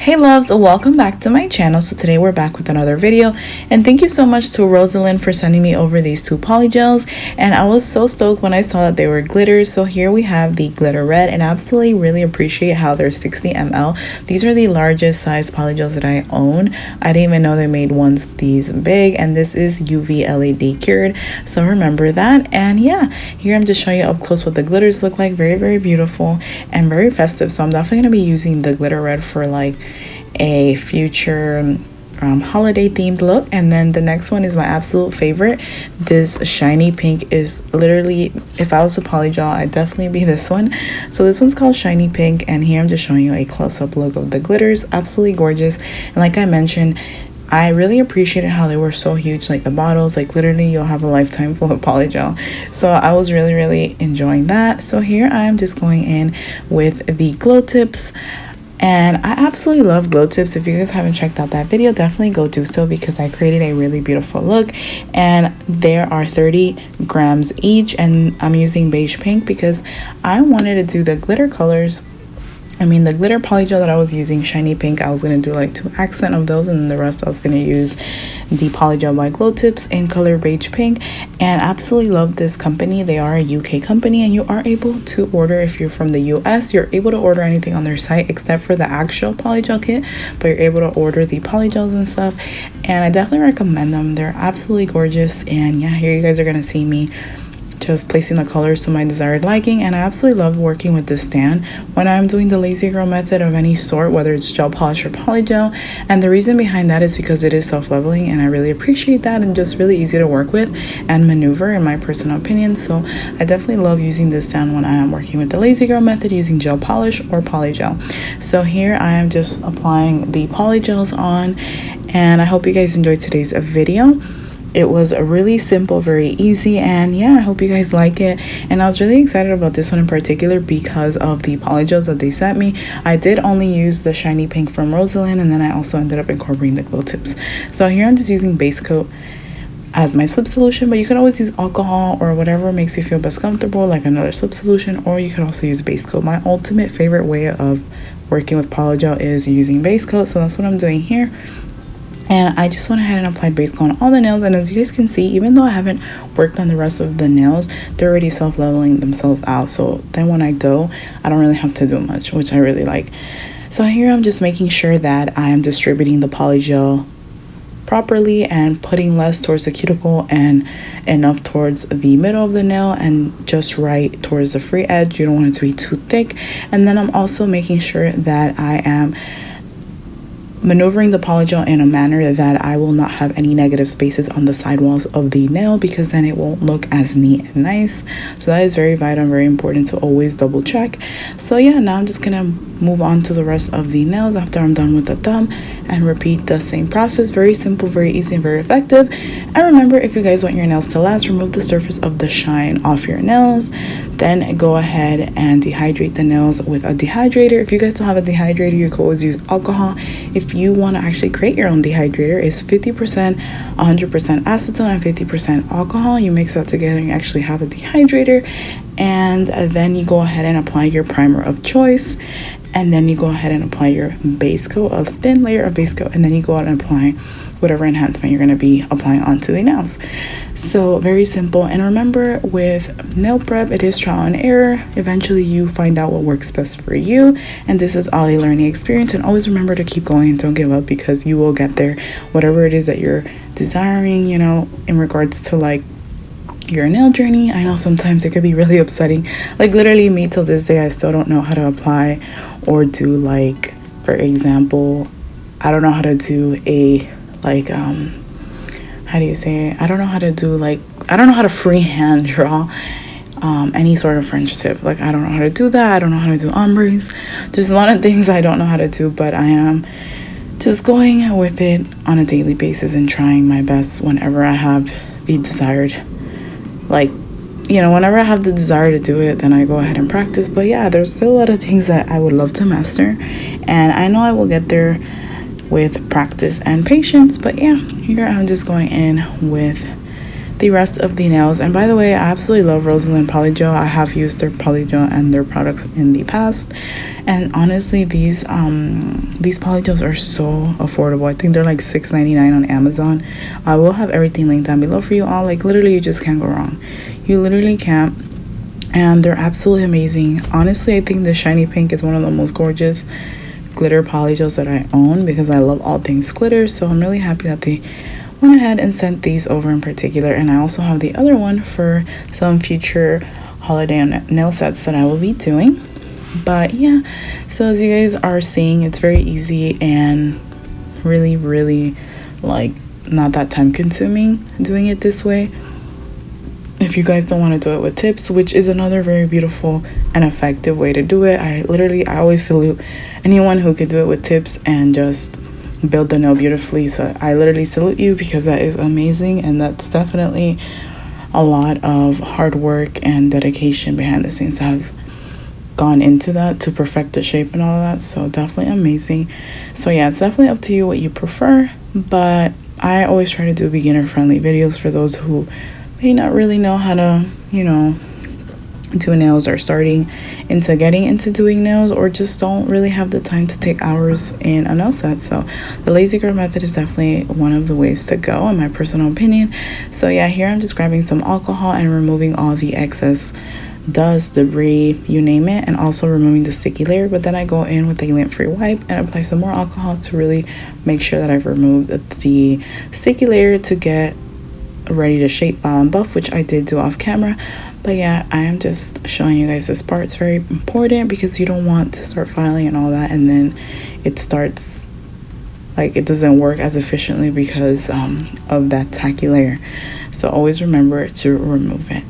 Hey loves, welcome back to my channel. So today we're back with another video, and thank you so much to Rosalind for sending me over these two poly gels. And I was so stoked when I saw that they were glitters. So here we have the glitter red, and I absolutely really appreciate how they're 60 ml. These are the largest size poly gels that I own. I didn't even know they made ones these big, and this is UV LED cured, so remember that. And yeah, here I'm just showing you up close what the glitters look like. Very beautiful and very festive. So I'm definitely gonna be using the glitter red for like a future holiday themed look. And then the next one is my absolute favorite. This shiny pink is literally, if I was a poly gel, I'd definitely be this one. So this one's called shiny pink, and here I'm just showing you a close-up look of the glitters. Absolutely gorgeous. And like I mentioned, I really appreciated how they were so huge, like the bottles, like literally you'll have a lifetime full of poly gel. So I was really enjoying that. So here I am just going in with the glow tips. And I absolutely love glow tips. If you guys haven't checked out that video, definitely go do so, because I created a really beautiful look. And there are 30 grams each, and I'm using beige pink because I wanted to do the glitter colors. The glitter poly gel that I was using, shiny pink, I was going to do like 2 accent of those, and then the rest I was going to use the poly gel by Glow Tips in color beige pink. And absolutely love this company. They are a UK company, and you are able to order, if you're from the US, you're able to order anything on their site except for the actual poly gel kit, but you're able to order the poly gels and stuff. And I definitely recommend them. They're absolutely gorgeous. And yeah, here you guys are going to see me just placing the colors to my desired liking. And I absolutely love working with this stand when I'm doing the lazy girl method of any sort, whether it's gel polish or poly gel. And the reason behind that is because it is self-leveling, and I really appreciate that, and just really easy to work with and maneuver, in my personal opinion. So I definitely love using this stand when I am working with the lazy girl method using gel polish or poly gel. So here I am just applying the poly gels on, and I hope you guys enjoyed today's video. It was a really simple, very easy, and yeah, I hope you guys like it. And I was really excited about this one in particular because of the poly gels that they sent me. I did only use the shiny pink from Rosalind, and then I also ended up incorporating the glow tips. So here I'm just using base coat as my slip solution, but you could always use alcohol or whatever makes you feel best comfortable, like another slip solution, or you could also use base coat. My ultimate favorite way of working with poly gel is using base coat, so that's what I'm doing here. And I just went ahead and applied base coat on all the nails. And as you guys can see, even though I haven't worked on the rest of the nails, they're already self-leveling themselves out. So then when I go, I don't really have to do much, which I really like. So here I'm just making sure that I am distributing the poly gel properly and putting less towards the cuticle and enough towards the middle of the nail, and just right towards the free edge. You don't want it to be too thick. And then I'm also making sure that I am maneuvering the poly gel in a manner that I will not have any negative spaces on the sidewalls of the nail, because then it won't look as neat and nice. So that is very vital, very important to always double check. So yeah, now I'm just gonna move on to the rest of the nails after I'm done with the thumb, and repeat the same process. Very simple, very easy, and very effective. And remember, if you guys want your nails to last, remove the surface of the shine off your nails. Then go ahead and dehydrate the nails with a dehydrator. If you guys don't have a dehydrator, you can always use alcohol. If you want to actually create your own dehydrator, it's 50% 100% acetone and 50% alcohol. You mix that together and you actually have a dehydrator. And then you go ahead and apply your primer of choice, and then you go ahead and apply your base coat, a thin layer of base coat, and then you go out and apply whatever enhancement you're going to be applying onto the nails. So very simple. And remember, with nail prep, it is trial and error. Eventually you find out what works best for you, and this is all a learning experience. And always remember to keep going and don't give up, because you will get there. Whatever it is that you're desiring, you know, in regards to like your nail journey. I know sometimes it could be really upsetting. Like literally me till this day, I still don't know how to apply or do, like, for example, I don't know how to do a like how do you say it? I don't know how to freehand draw any sort of French tip. Like, I don't know how to do that. I don't know how to do ombres. There's a lot of things I don't know how to do, but I am just going with it on a daily basis and trying my best whenever I have the desired, like, you know, whenever I have the desire to do it, then I go ahead and practice. But yeah, there's still a lot of things that I would love to master, and I know I will get there with practice and patience. But yeah, here I'm just going in with the rest of the nails. And by the way, I absolutely love Rosalind polygel. I have used their polygel and their products in the past, and honestly, these polygels are so affordable. I think they're like $6.99 on Amazon. I will have everything linked down below for you all. Like, literally, you just can't go wrong. You literally can't. And they're absolutely amazing. Honestly, I think the shiny pink is one of the most gorgeous glitter polygels that I own, because I love all things glitter. So I'm really happy that they went ahead and sent these over in particular. And I also have the other one for some future holiday nail sets that I will be doing. But yeah, so as you guys are seeing, it's very easy and really like not that time consuming doing it this way. If you guys don't want to do it with tips, which is another very beautiful and effective way to do it, I always salute anyone who could do it with tips and just build the nail beautifully. So I literally salute you, because that is amazing, and that's definitely a lot of hard work and dedication behind the scenes that has gone into that to perfect the shape and all of that. So definitely amazing. So yeah, it's definitely up to you what you prefer, but I always try to do beginner friendly videos for those who may not really know how to, do nails, or starting into getting into doing nails, or just don't really have the time to take hours in a nail set. So the lazy girl method is definitely one of the ways to go, in my personal opinion. So yeah, here I'm just grabbing some alcohol and removing all the excess dust, debris, you name it, and also removing the sticky layer. But then I go in with a lint-free wipe and apply some more alcohol to really make sure that I've removed the sticky layer to get ready to shape, file, and buff, which I did do off camera. But yeah, I am just showing you guys this part. It's very important, because you don't want to start filing and all that, and then it starts like it doesn't work as efficiently because of that tacky layer. So always remember to remove it.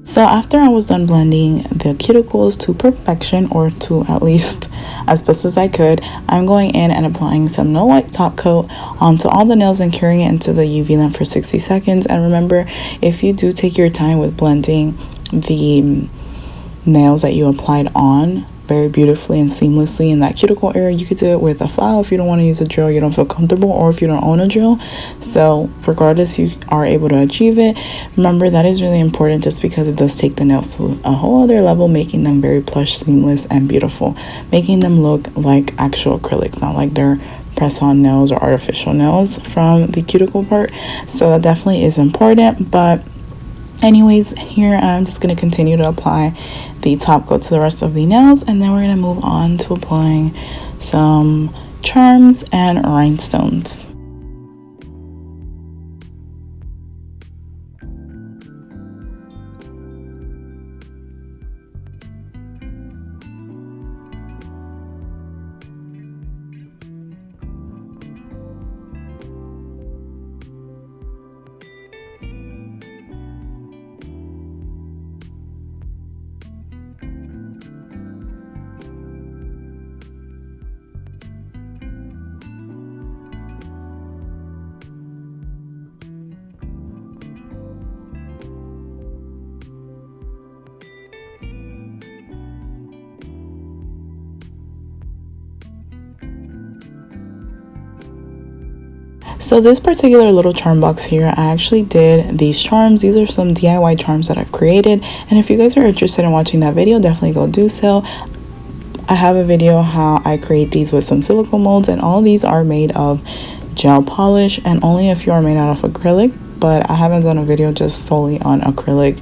So after I was done blending the cuticles to perfection, or to at least as best as I could, I'm going in and applying some no wipe top coat onto all the nails and curing it into the UV lamp for 60 seconds. And remember, if you do take your time with blending the nails that you applied on very beautifully and seamlessly in that cuticle area, you could do it with a file if you don't want to use a drill, you don't feel comfortable, or if you don't own a drill. So regardless, you are able to achieve it. Remember, that is really important, just because it does take the nails to a whole other level, making them very plush, seamless, and beautiful, making them look like actual acrylics, not like they're press-on nails or artificial nails from the cuticle part. So that definitely is important. But anyways, here I'm just going to continue to apply the top coat to the rest of the nails, and then we're going to move on to applying some charms and rhinestones. So this particular little charm box here, I actually did these charms. These are some DIY charms that I've created, and if you guys are interested in watching that video, definitely go do so. I have a video how I create these with some silicone molds, and all these are made of gel polish, and only a few are made out of acrylic, but I haven't done a video just solely on acrylic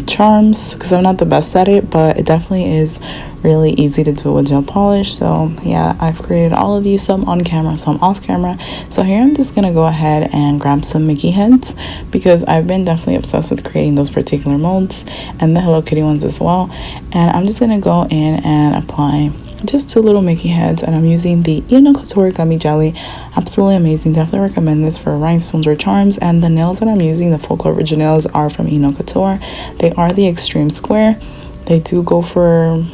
charms because I'm not the best at it, but it definitely is really easy to do with gel polish. So yeah, I've created all of these, some on camera, some off camera. So here I'm just gonna go ahead and grab some Mickey heads because I've been definitely obsessed with creating those particular molds, and the Hello Kitty ones as well. And I'm just gonna go in and apply just 2 little Mickey heads, and I'm using the Couture gummy jelly. Absolutely amazing. Definitely recommend this for rhinestones or charms. And the nails that I'm using, the full coverage nails, are from Couture. They are the extreme square. They do go for,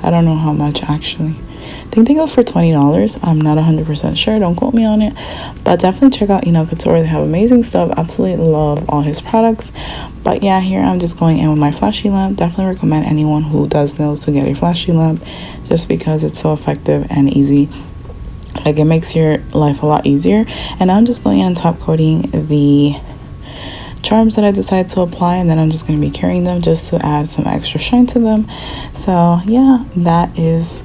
I don't know how much actually. I think they go for $20. I'm not 100% sure, don't quote me on it, but definitely check out Couture. They have amazing stuff. Absolutely love all his products. But yeah, here I'm just going in with my flashy lamp. Definitely recommend anyone who does nails to get a flashy lamp, just because it's so effective and easy. Like, it makes your life a lot easier. And I'm just going in and top coating the charms that I decided to apply, and then I'm just going to be carrying them just to add some extra shine to them. So yeah, that is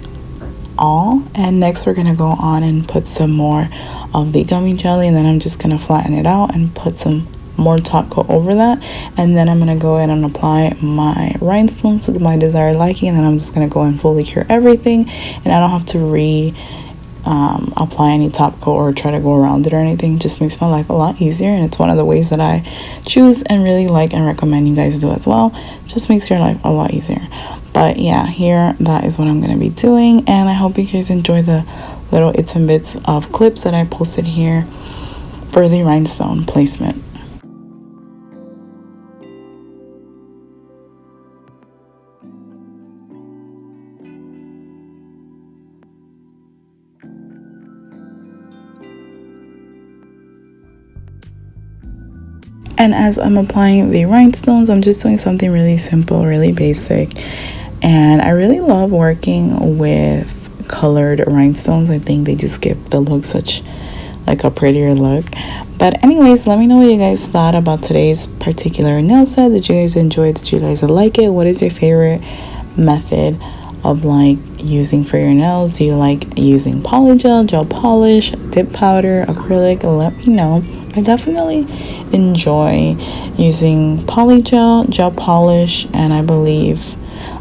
all. And next we're gonna go on and put some more of the gummy jelly, and then I'm just gonna flatten it out and put some more top coat over that, and then I'm gonna go ahead and apply my rhinestones to my desired liking, and then I'm just gonna go and fully cure everything, and I don't have to apply any top coat or try to go around it or anything. It just makes my life a lot easier, and it's one of the ways that I choose and really like and recommend you guys do as well. Just makes your life a lot easier. But yeah, here, that is what I'm going to be doing, and I hope you guys enjoy the little its and bits of clips that I posted here for the rhinestone placement. And as I'm applying the rhinestones, I'm just doing something really simple, really basic. And I really love working with colored rhinestones. I think they just give the look such like a prettier look. But anyways, let me know what you guys thought about today's particular nail set. Did you guys enjoy it? Did you guys like it? What is your favorite method of like using for your nails? Do you like using polygel, gel polish, dip powder, acrylic? Let me know. I definitely enjoy using polygel, gel polish, and I believe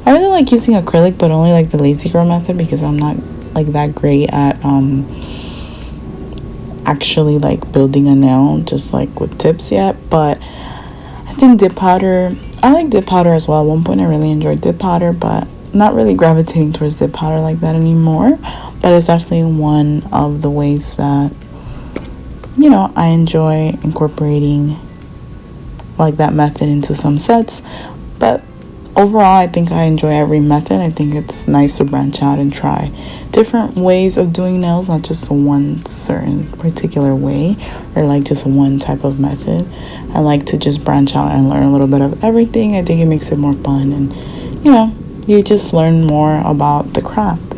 I really like using acrylic, but only like the lazy girl method, because I'm not like that great at actually like building a nail just like with tips yet. But I think dip powder, I like dip powder as well. At one point I really enjoyed dip powder, but not really gravitating towards dip powder like that anymore. But it's definitely one of the ways that, you know, I enjoy incorporating like that method into some sets. But overall, I think I enjoy every method. I think it's nice to branch out and try different ways of doing nails, not just one certain particular way or like just one type of method. I like to just branch out and learn a little bit of everything. I think it makes it more fun, and you know, you just learn more about the craft.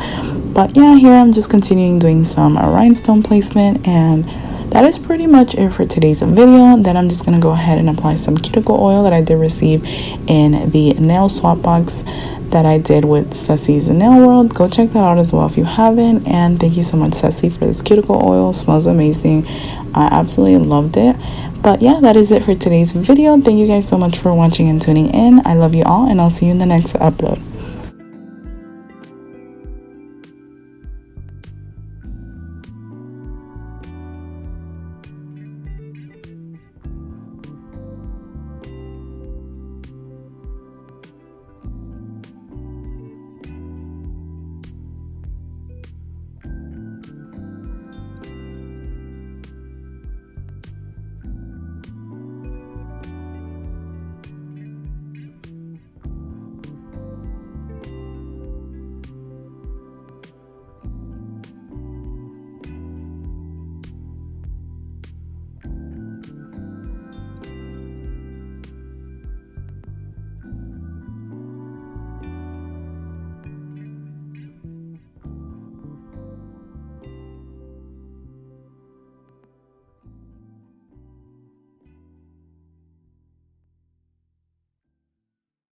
But yeah, here I'm just continuing doing some rhinestone placement, and that is pretty much it for today's video. Then I'm just gonna go ahead and apply some cuticle oil that I did receive in the nail swap box that I did with Ceci's Nail World. Go check that out as well if you haven't. And thank you so much, Ceci, for this cuticle oil. It smells amazing. I absolutely loved it. But yeah, that is it for today's video. Thank you guys so much for watching and tuning in. I love you all, and I'll see you in the next upload.